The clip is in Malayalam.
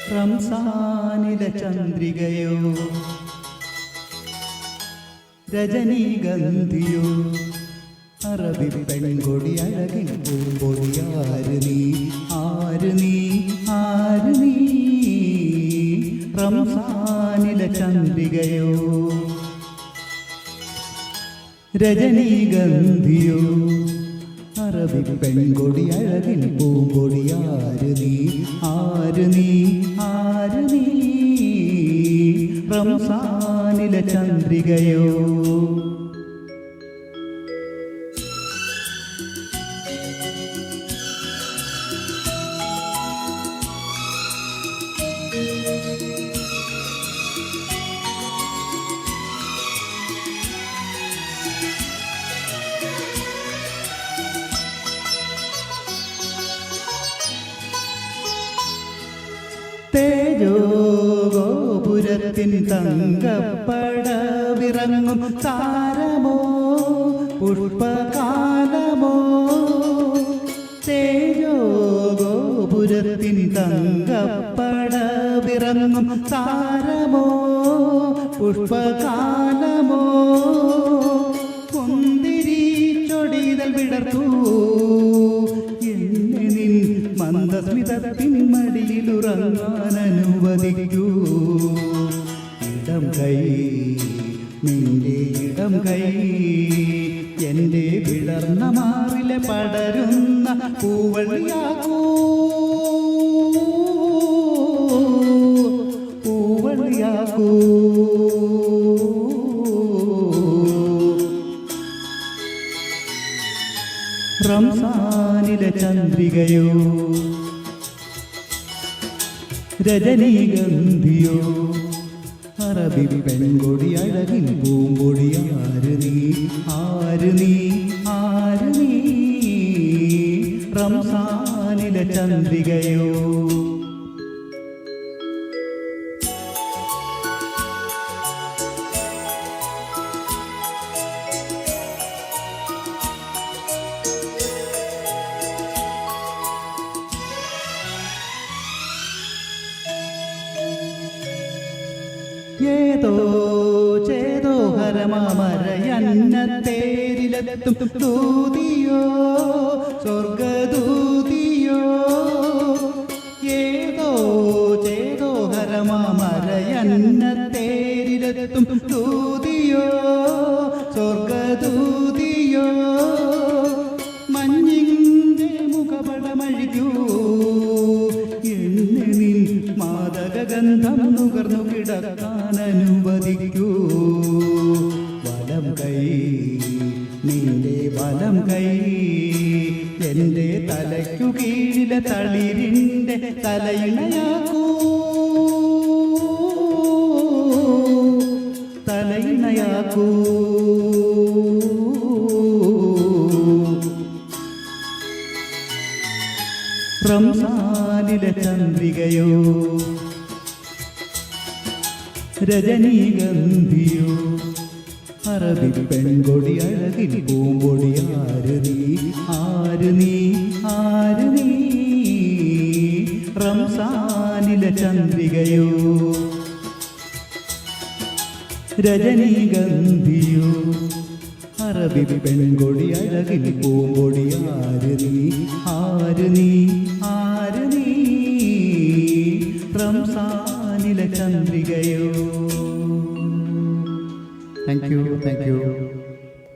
റംസാനിലെ ചന്ദ്രികയോ രജനീഗന്ധിയോ അറബി പെൺകൊടി അഴകിൽ പൂമ്പൊടി ആര് നീ ആര് നീ ആര് നീ റംസാനിലെ ചന്ദ്രികയോ രജനീഗന്ധിയോ അറബി പെൺകൊടി അഴകിൽ പൂമ്പൊടി ആര് നീ ആര് നീ ആര് നീ റംസാനിലെ ചന്ദ്രികയോ തേജോ ഗോപുരത്തിൻ തങ്കപ്പടവിറങ്ങും താരമോ പുഷ്പകാലമോ തേജോ ഗോപുരത്തിൻ തങ്കപ്പടവിറങ്ങും താരമോ പുഷ്പകാലമോ കുന്തിരി ചൊടിതൽ വിടർത്തൂ മന്ദസ്മിതത്തിൻ മടിയിലുറങ്ങാൻ അനുവദിക്കൂ ഇടം കൈ നിന്റെ ഇടം കൈ എൻ്റെ വിടർന്ന മാറിലെ പടരുന്ന പൂവള്ളിയാക്കൂ പൂവള്ളിയാക്കൂ റംസാനിലെ ചന്ദ്രികയോ രജനീഗന്ധിയോ അറബി പെൺകൊടി അഴകിൽ പൂമ്പൊടി ആര് നീ ആര് നീ ആര് നീ റംസാനിലെ ചന്ദ്രികയോ ഏതോ ചേതോ ഹരമാമരയന്നത്തേരിലെത്തും ദൂതിയോ സ്വർഗദൂതിയോ ഏതോ ചേതോ ഹരമാമരയന്നത്തേരിലെത്തും ദൂതിയോ സ്വർഗദൂതിയോ മഞ്ഞിൻ്റെ മുഖപടമഴിക്കൂ എന്നെ നിൻ മാദകഗന്ധം നുകർന്നു കിടക്കാൻ അനുവദിക്കൂ വലം കൈ നിന്റെ വലം കൈ എൻ്റെ തലയ്ക്കു കീഴിലെ തളിരിൻ്റെ തലയിണയാക്കൂ തലയിണയാക്കൂ റംസാനിലെ ചന്ദ്രികയോ രജനീഗന്ധിയോ അറബി പെൺകൊടി അഴകിൽ പൂമ്പൊടി ആര് നീ ആര് നീ ആര് നീ റംസാനിലെ ചന്ദ്രികയോ രജനീഗന്ധിയോ അറബി പെൺകൊടി അഴകിൽ പൂമ്പൊടി ആര് നീ ആര് നീ ആര് നീ റംസാനിലെ ചന്ദ്രികയോ. Thank you.